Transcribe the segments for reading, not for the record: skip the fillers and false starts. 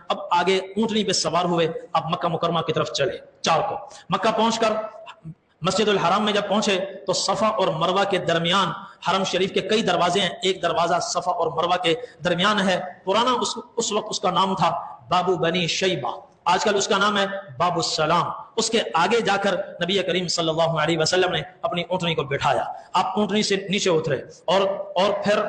اب آگے اونٹنی پہ سوار ہوئے، اب مکہ مکرمہ کی طرف چلے 4 کو۔ مکہ پہنچ کر مسجد الحرام میں جب پہنچے تو صفا اور مروہ کے درمیان، حرم شریف کے کئی دروازے ہیں، ایک دروازہ صفا اور مروہ کے درمیان ہے، پرانا اس وقت اس کا نام تھا بابو بنی شیبہ، آج کل اس کا نام ہے باب السلام۔ اس کے آگے جا کر نبی کریم صلی اللہ علیہ وسلم نے اپنی اونٹنی کو بٹھایا، آپ اونٹنی سے نیچے اترے اور پھر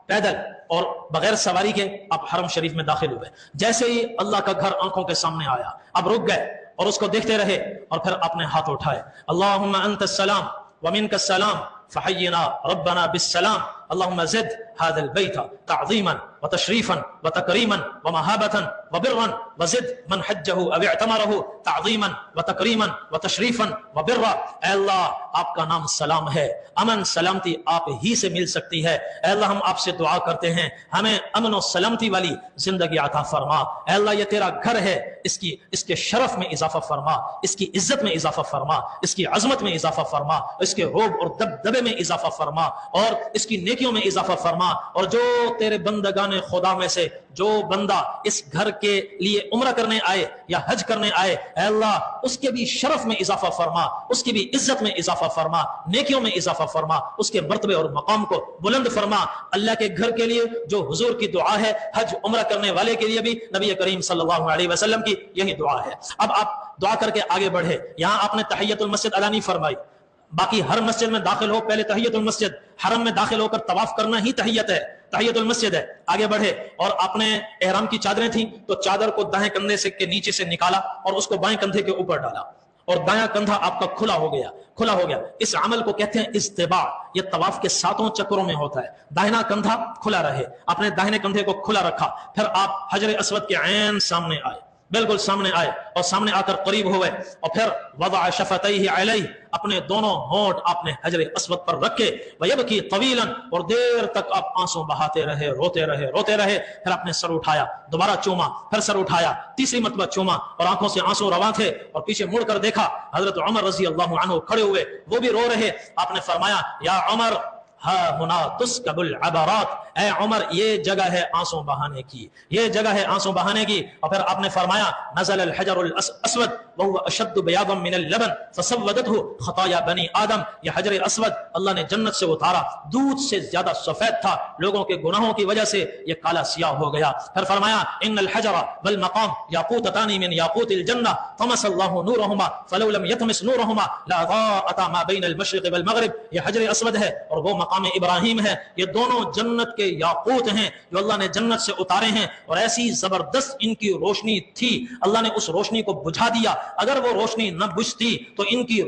پیدل اور بغیر سواری کے آپ حرم شریف میں داخل ہوئے۔ جیسے ہی اللہ کا گھر آنکھوں کے سامنے آیا، اب رک گئے اور اس کو دیکھتے رہے، اور پھر اپنے ہاتھ اٹھائے، اللہم انت السلام ومنک السلام فحینا ربنا بالسلام اللہم زد هذا البيت تعظیما وتشریفا وتکریما ومہابتا وبرا وزد من حجہ او اعتمرہ تعظیما وتکریما وتشریفا وبرا۔ اے اللہ آپ کا نام سلام ہے، امن سلامتی آپ ہی سے مل سکتی ہے، اے اللہ ہم آپ سے دعا کرتے ہیں ہمیں امن و سلامتی والی زندگی عطا فرما، اے اللہ یہ تیرا گھر ہے، اس کے شرف میں اضافہ فرما، اس کی عزت میں اضافہ فرما، اس کی عظمت میں اضافہ فرما، اس کے روب اور دبدبے میں اضافہ فرما، اور اس کی نیکیوں میں اضافہ فرما، اور جو تیرے بندگان خدا میں سے جو بندہ اس گھر کے لیے عمرہ کرنے آئے یا حج کرنے آئے، اے اللہ اس کے بھی شرف میں اضافہ فرما، اس کی بھی عزت میں اضافہ فرما، نیکیوں میں اضافہ فرما، اس کے مرتبے اور مقام کو بلند فرما۔ اللہ کے گھر کے لیے جو حضور کی دعا ہے، حج عمرہ کرنے والے کے لیے بھی نبی کریم صلی اللہ علیہ وسلم کی یہی دعا ہے۔ اب آپ دعا کر کے آگے بڑھے، یہاں آپ نے تحیت المسجد ادا نہیں فرمائی، باقی ہر مسجد میں داخل ہو پہلے تحیت المسجد، حرم میں داخل ہو کر طواف کرنا ہی تحیت ہے، تحیت المسجد ہے۔ آگے بڑھے اور آپ نے احرام کی چادریں تھیں تو چادر کو دائیں کندھے سے کے نیچے سے نکالا اور اس کو بائیں کندھے کے اوپر ڈالا، اور دایاں کندھا آپ کا کھلا ہو گیا۔ اس عمل کو کہتے ہیں استباع، یہ طواف کے 7 چکروں میں ہوتا ہے، داہنا کندھا کھلا رہے، آپ نے داہنے کندھے کو کھلا رکھا، پھر آپ حجر اسود کے عین سامنے آئے، بالکل سامنے آئے، اور سامنے آ کر قریب ہوئے، اور پھر وضع شفتیہ علیہ، اپنے دونوں ہونٹ آپ نے حجر اسود پر رکھے، ویبکی طویلا، اور دیر تک آپ آنسو بہاتے رہے، روتے رہے، پھر آپ نے سر اٹھایا، دوبارہ چوما، پھر سر اٹھایا، تیسری مرتبہ چوما، اور آنکھوں سے آنسو رواں تھے، اور پیچھے مڑ کر دیکھا حضرت عمر رضی اللہ عنہ کھڑے ہوئے، وہ بھی رو رہے۔ آپ نے فرمایا یا عمر ہاں ہونا تسکب العبرات، اے عمر یہ جگہ ہے آنسو بہانے کی، یہ جگہ ہے آنسو بہانے کی۔ اور پھر آپ نے فرمایا نزل الحجر الاسود وهو اشد بیاضا من اللبن فسودته خطایا بنی آدم، یہ حجر اسود اللہ نے جنت سے اتارا، دودھ سے زیادہ سفید تھا، لوگوں کے گناہوں کی وجہ سے یہ کالا سیاہ ہو گیا۔ پھر فرمایا ان الحجر والمقام یاقوتتان من یاقوت الجنہ طمس اللہ نورهما فلو لم يطمس نورهما لاضاءتا ما بین المشرق والمغرب، یہ حجر اسود ہے اور وہ مقام ابراہیم ہے، یہ دونوں جنت کے یاقوت ہیں جو اللہ نے جنت سے اتارے ہیں، اور ایسی زبردست ان کی روشنی تھی، اللہ نے اس روشنی کو بجھا دیا، اگر وہ روشنی نہ بجھتی تو ان کی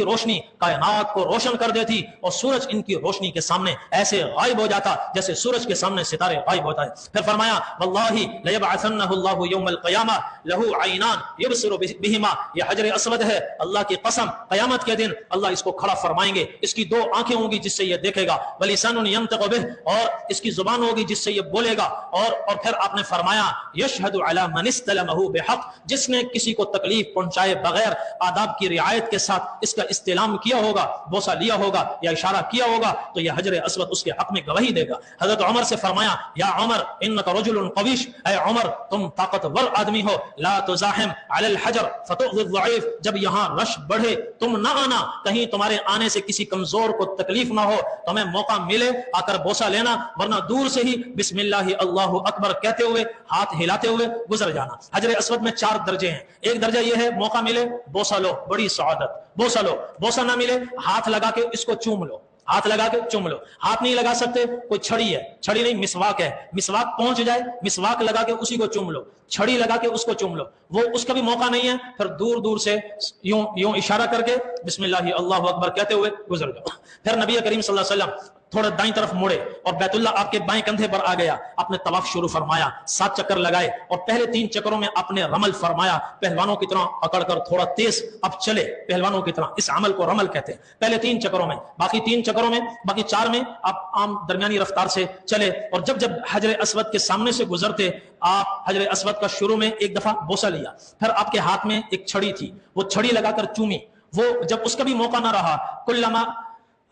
روشنی کائنات کو روشن کر دیتی، اور سورج ان کی روشنی کے سامنے ایسے غائب ہو جاتا جیسے سورج کے سامنے ستارے غائب ہوتا ہے۔ پھر فرمایا واللہ لیبعثنہ اللہ یوم القیامہ لہ عینان یبصر بہما، یہ حجر اسود ہے، اللہ کی قسم قیامت کے دن اللہ اس کو کھڑا فرمائیں گے، اس کی 2 آنکھیں ہوں گی جس سے یہ دیکھے گا، وَلِسَانٌ يَنْطِقُ بِهِ، اور اس کی زبان ہوگی جس سے یہ بولے گا، اور پھر آپ نے فرمایا یشہد علی من استلمہ بحق، جس نے کسی کو تکلیف پہنچائے بغیر آداب کی رعایت کے ساتھ اس کا استلام کیا ہوگا، بوسہ لیا ہوگا یا اشارہ کیا ہوگا، تو یہ حجر اسود اس کے حق میں گواہی دے گا۔ حضرت عمر سے فرمایا یا عمر انک رجل قویش، اے عمر تم طاقتور آدمی ہو، لا تزاحم علی الحجر فتؤذی الضعیف، جب یہاں رش بڑھے تم نہ آنا، کہیں تمہارے آنے سے کسی کمزور کو تکلیف نہ ہو، تمہیں موقع ملے آ کر بوسہ لینا، ورنہ دور سے ہی بسم اللہ اللہ اکبر کہتے ہوئے ہاتھ ہلاتے ہوئے گزر جانا۔ حجر اسود میں 4 درجے ہیں، ایک درجہ یہ ہے موقع ملے بوسہ لو، بڑی سعادت، بوسہ لو، بوسہ نہ ملے ہاتھ لگا کے اس کو چوم لو، ہاتھ لگا کے چوم لو، ہاتھ نہیں لگا سکتے کوئی چھڑی ہے، چھڑی نہیں مسواک ہے، مسواک پہنچ جائے مسواک لگا کے اسی کو چوم لو، چھڑی لگا کے اس کو چوم لو، وہ اس کا بھی موقع نہیں ہے، پھر دور دور سے یوں اشارہ کر کے بسم اللہ اللہ اکبر کہتے ہوئے گزر جاؤ۔ پھر نبی کریم صلی اللہ علیہ وسلم تھوڑا دائیں طرف مڑے اور بیت اللہ آپ کے بائیں کندھے پر آ گیا، آپ نے طواف شروع فرمایا، 7 چکر لگائے، اور پہلے 3 چکروں میں آپ نے رمل فرمایا، پہلوانوں کی طرح اکڑ کر تھوڑا تیز اب چلے، پہلوانوں کی طرح، اس عمل کو رمل کہتے ہیں، پہلے 3 چکروں میں، باقی 3 چکروں میں، باقی 4 میں آپ عام درمیانی رفتار سے چلے، اور جب حجر اسود کے سامنے سے گزرتے آپ حجر اسود کا شروع میں ایک دفعہ بوسہ لیا، پھر آپ کے ہاتھ میں ایک چھڑی تھی، وہ چھڑی لگا کر چومی، وہ جب اس کا بھی موقع نہ رہا، کلما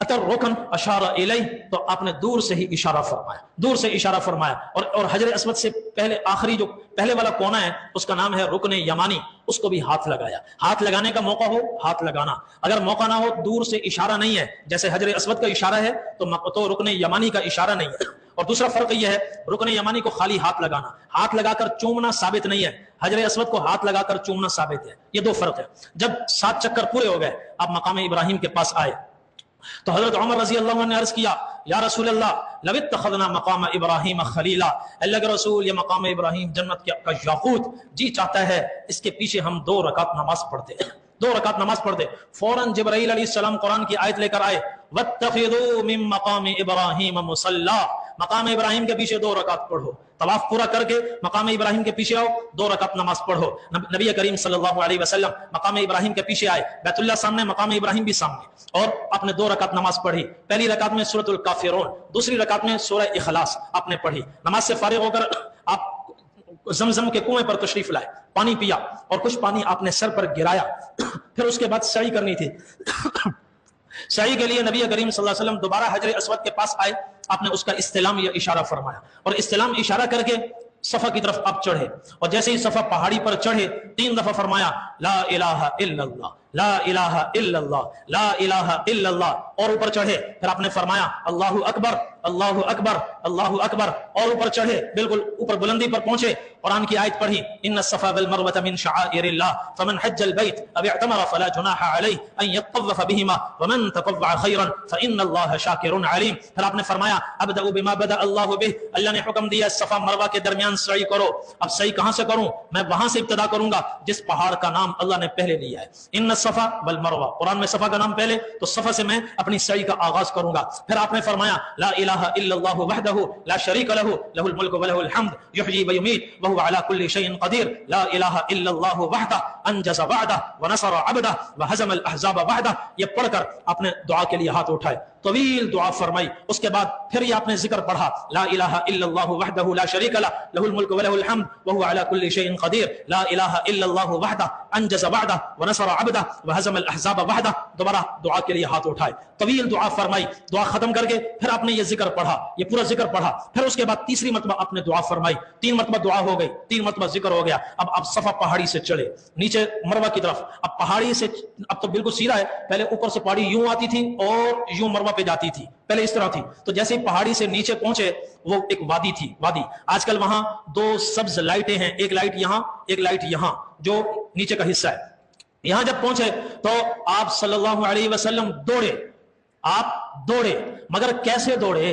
अतर रुकन अशारा इलैह, तो आपने दूर से ही इशारा फरमाया, दूर से इशारा फरमाया। और हजर अस्वद से पहले आखिरी जो पहले वाला कोना है उसका नाम है रुकन यमानी, उसको भी हाथ लगाया। हाथ लगाने का मौका हो हाथ लगाना, अगर मौका ना हो दूर से इशारा नहीं है, जैसे हजर अस्वद का इशारा है तो रुकन यमानी का इशारा नहीं है। और दूसरा फर्क यह है, रुकन यमानी को खाली हाथ लगाना, हाथ लगाकर चूमना साबित नहीं है, हजर अस्वद को हाथ लगाकर चूमना साबित है। ये दो फर्क है। जब 7 चक्कर पूरे हो गए, आप मकाम इब्राहिम के पास आए तो हजरत उमर रजी अल्लाह अन्हु ने अर्ज किया, या रसूल अल्लाह लव इत्तखज़ना मकाम इब्राहिम खलीला, अल्लाह के रसूल ये मकाम इब्राहिम जन्नत का याकूत, जी चाहता है इसके पीछे हम 2 रकात नमाज पढ़ते, 2 रकात नमाज पढ़ते। फौरन जिब्राइल अलैहिस्सलाम कुरान की आयत लेकर आए, वत्तखिज़ू मिन मकाम इब्राहिम मुसल्ला, मकाम इब्राहिम के पीछे 2 रकात पढ़ो। तवाफ पूरा करके मकाम इब्राहिम के पीछे आओ, 2 रकात नमाज पढ़ो। नबी करीम सल्लल्लाहु अलैहि वसल्लम मकाम इब्राहिम के पीछे आए, बैतुल्लाह सामने, मकाम इब्राहिम भी सामने, और आपने 2 रकात नमाज पढ़ी। पहली रकात में सूरतुल काफिरून, दूसरी रकात में सूरह इखलास आपने पढ़ी। नमाज से फारिग होकर आप जमजम के कुएं पर तशरीफ लाए, पानी पिया और कुछ पानी आपने सर पर गिराया। फिर उसके बाद सई करनी थी। सही के लिए नबी करीम सल्लल्लाहु अलैहि वसल्लम दोबारा हजर अस्वद के पास आए, आपने उसका इस्तिलाम या इशारा फरमाया, और इस्तिलाम इशारा करके सफा की तरफ आप चढ़े। और जैसे ही सफा पहाड़ी पर चढ़े 3 दफा फरमाया, ला इलाहा इल्लल्लाह, ला इलाहा इल्लल्लाह, ला इलाहा इल्लल्लाह, और ऊपर चढ़े। फिर आपने फरमाया अल्लाहु अकबर, अल्लाहु अकबर, अल्लाहु अकबर, और ऊपर चढ़े, बिल्कुल ऊपर बुलंदी पर पहुंचे। कुरान की आयत पढ़ी, इन्ना सफा वल मरवता मिन शआइरिल्लाह फमन हज्जल बैत अव इअतमर फला जुनाहा अलैहि अन यतवफ बिहिमा वमन ततव्वअ खैरन फइन्नल्लाह शाकिरुन अलीम। फिर आपने फरमाया अबदउ बिमा बदा अल्लाहु बिह, अल्लाह ने हुक्म दिया सफा मरवा के दरमियान सई करो। अब सई कहां से करूं? मैं वहां से इब्तिदा करूंगा जिस पहाड़ का नाम अल्लाह ने पहले लिया है, इन्ना सफा वल मरवा। कुरान में सफा का नाम पहले, तो सफा से मैं अपनी सई का आगाज करूंगा। फिर आपने फरमाया ला इलाहा इल्लल्लाहु वहदहु ला शरीका लहु लहुल मुल्कु व लहुल हम्द युहयी व युमीत व हुवा अला कुल्ली शैइन कदीर, ला इलाहा इल्लल्लाहु वहदहु अंजज़ वअदहु व नसर अबदहु व हज़म अल अहज़ाब वहदहु। ये पढ़कर आपने दुआ के लिए हाथ उठाए, तवील दुआ फरमाई। उसके बाद फिर ये आपने जिक्र पढ़ा, ला इलाहा इल्लल्लाहु वहदहु ला शरीका लहु लहुल मुल्कु व लहुल हम्द व हुवा अला कुल्ली शैइन कदीर, ला इलाहा इल्लल्लाहु वहदहु अंजज़ वअदहु व नसर अबदहु व हज़म अल अहज़ाब वहदहु। दोबारा दुआ के लिए हाथ उठाए, तवील दुआ फरमाई। दुआ खत्म करके फिर आपने ये जिक्र पढ़ा, ये पूरा जिक्र पढ़ा। फिर उसके बाद तीसरी मरतबा आपने दुआ फरमाई, 3 मरतबा दुआ हो गई, 3 मरतबा जिक्र हो गया। अब आप सफा पहाड़ी से चले नीचे मरवा की तरफ। अब पहाड़ी से अब तो बिल्कुल सीधा है, पहले ऊपर से पहाड़ी यूं आती थी और यूं मरवा पे जाती थी, पहले इस तरह थी। तो जैसे ही पहाड़ी से नीचे पहुंचे वो एक वादी थी, वादी। आजकल वहां 2 सब्ज लाइटें हैं, एक लाइट यहां, एक लाइट यहां, जो नीचे का हिस्सा है। यहां जब पहुंचे तो आप सल्लल्लाहु अलैहि वसल्लम दौड़े, आप दौड़े, मगर कैसे दौड़े,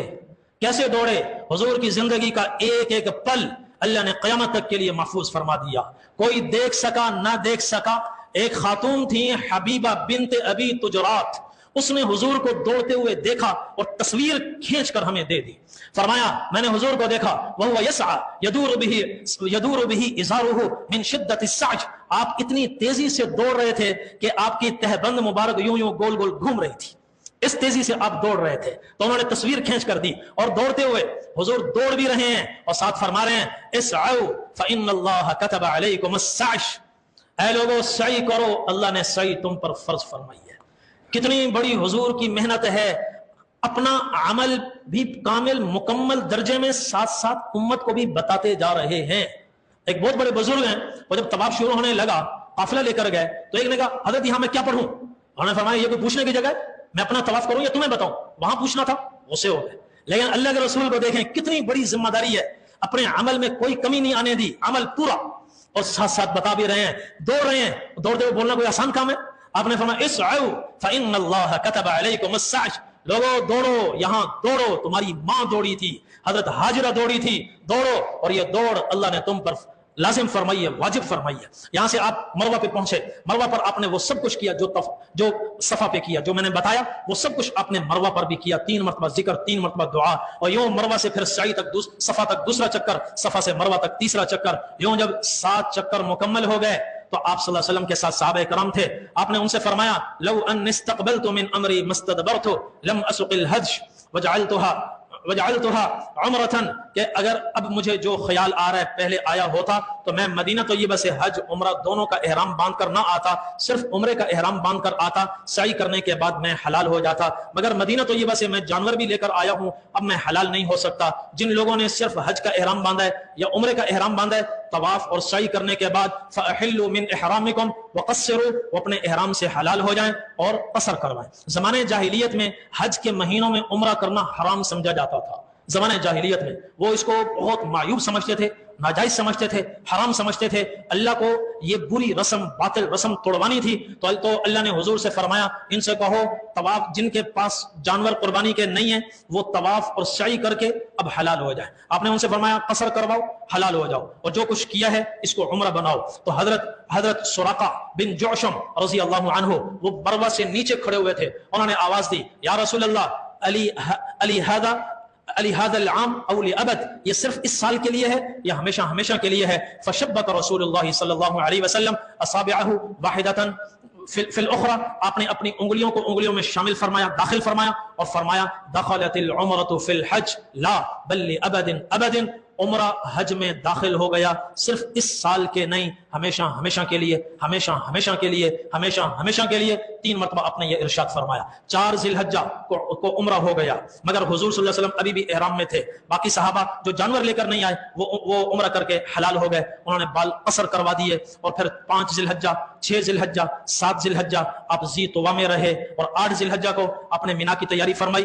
कैसे दौड़े? हुजूर की जिंदगी का एक एक पल अल्लाह ने क़यामत तक के लिए महफूज फरमा दिया। कोई देख सका ना देख सका। एक खातून थी हबीबा बिन्त अबी तुजरात, उसने हुजूर को दौड़ते हुए देखा और तस्वीर खींचकर हमें दे दी। फरमाया मैंने हुजूर को देखा, वह यसआ यदूर बिही इज़ारुहु मिन शिद्दतिस सअज, आप इतनी तेजी से दौड़ रहे थे कि आपकी तहबंद मुबारक यूं यूं गोल गोल घूम रही थी, इस तेजी से आप दौड़ रहे थे। तो उन्होंने तस्वीर खींच कर दी और दौड़ते हुए हुजूर दौड़ भी रहे हैं और साथ फरमा रहे हैं इसअउ फइन्नल्लाह कतब अलैकुमुस सअश, ऐ लोगों सई करो, अल्लाह ने सई तुम पर फर्ज फरमाई है। कितनी बड़ी हुजूर की मेहनत है, अपना अमल भी कामिल मुकम्मल दर्जे में, साथ साथ उम्मत को भी बताते जा रहे हैं। एक बहुत बड़े बुजुर्ग हैं, वो जब तवाफ शुरू होने लगा, काफिला लेकर गए, तो एक ने कहा हजरत यहां मैं क्या पढ़ूं? उन्होंने फरमाया ये कोई पूछने की जगह, मैं अपना तवाफ करूं या तुम्हें बताऊं? वहां पूछना था, उसे हो गए। लेकिन अल्लाह के रसूल को देखें, कितनी बड़ी जिम्मेदारी है, अपने अमल में कोई कमी नहीं आने दी, अमल पूरा, और साथ साथ बता भी रहे हैं, दौड़ रहे हैं। दौड़ते हुए बोलना कोई आसान काम है? आपने फरमाया इसअउ फइन्नल्लाह कतब अलैकुमुस सअज, लोगों दौड़ो, यहां दौड़ो, तुम्हारी मां दौड़ी थी, हजरत हाजिरा दौड़ी थी, दौड़ो, और ये दौड़ अल्लाह ने तुम पर लाजिम फरमाई है, वाजिब फरमाई है। यहां से आप मरवा पे पहुंचे, मरवा पर आपने वो सब कुछ किया जो सफा पे किया, जो मैंने बताया वो सब कुछ आपने मरवा पर भी किया। 3 मरतबा जिक्र, 3 मरतबा दुआ, और यूं मरवा से फिर सई तक, सफा तक दूसरा चक्कर, सफा से मरवा तक तीसरा चक्कर। यूं जब 7 चक्कर मुकम्मल हो गए तो आप सल्लल्लाहु अलैहि वसल्लम के साथ सहाबा करम थे। आपने उनसे फरमाया लौ अन इस्तक़बलतु मिन अमरी मस्तदबरतु लम असुक़िल हज वजअलतुहा वजअलतुहा उम्रतन, कि अगर अब मुझे जो ख्याल आ रहा है पहले आया होता तो मैं मदीना तय्यबा से हज उम्रा दोनों का एहराम बांध कर ना आता, सिर्फ उम्रे का एहराम बांध कर आता, सई करने के बाद मैं हलाल हो जाता। मगर मदीना तय्यबा से मैं जानवर भी लेकर आया हूं, अब मैं हलाल नहीं हो सकता। जिन लोगों ने सिर्फ हज का एहराम बांधा है या उम्रे का एहराम बांधा है, तवाफ और सई करने के बाद फअहिल्लु मिन इहरामिकुम वक़स्सिरू, वो अपने एहराम से हलाल हो जाएं और कसर करवाएं। ज़माने जाहिलियत में हज के महीनों में उम्रा करना हराम समझा जाता था। ज़माने जाहिलियत में वो इसको बहुत मायूब समझते थे, नाजायज समझते थे, हराम समझते थे। अल्लाह को ये बुरी रस्म, बातिल रस्म तोड़वानी थी तो अल्लाह ने हुजूर से फरमाया, इनसे कहो तवाफ, जिनके पास जानवर कुर्बानी के नहीं है वो तवाफ और सई करके अब हलाल हो जाए। आपने उनसे फरमाया कसर करवाओ, हलाल हो जाओ, और जो कुछ किया है इसको उम्रा बनाओ। तो हजरत सुराका बिन जोशम रजी अल्लाह अन्हु वो मरवा से नीचे खड़े हुए थे, उन्होंने आवाज दी, या रसूल अल्लाह, अली हादल आम औ लिअबद, ये सिर्फ इस साल के लिए है या हमेशा हमेशा के लिए है? फशब्बक रसूलुल्लाह सल्लल्लाहु अलैहि वसल्लम असाबिअहु वाहिदतन फिल उखरा, आपने अपनी उंगलियों को उंगलियों में शामिल फरमाया, दाखिल फरमाया, और फरमाया दखलतिल उम्रतु फिल हज ला बल लिअबदिन अबदिन, उम्रा हज में दाखिल हो गया, सिर्फ इस साल के नहीं, हमेशा हमेशा के लिए, हमेशा हमेशा के लिए, हमेशा हमेशा के लिए। 3 मरतबा आपने ये इरशाद फरमाया। 4 जिलहज्जा को उम्रा हो गया, मगर हुजूर सल्लल्लाहु अलैहि वसल्लम अभी भी एहराम में थे। बाकी सहाबा जो जानवर लेकर नहीं आए वो उम्रा करके हलाल हो गए, उन्होंने बाल कसर करवा दिए। और फिर 5 जिलहज्जा, 6 जिलहज्जा, 7 जिलहज्जा आप जी तोवा में रहे, और 8 जिलहज्जा को आपने मीना की तैयारी फरमाई।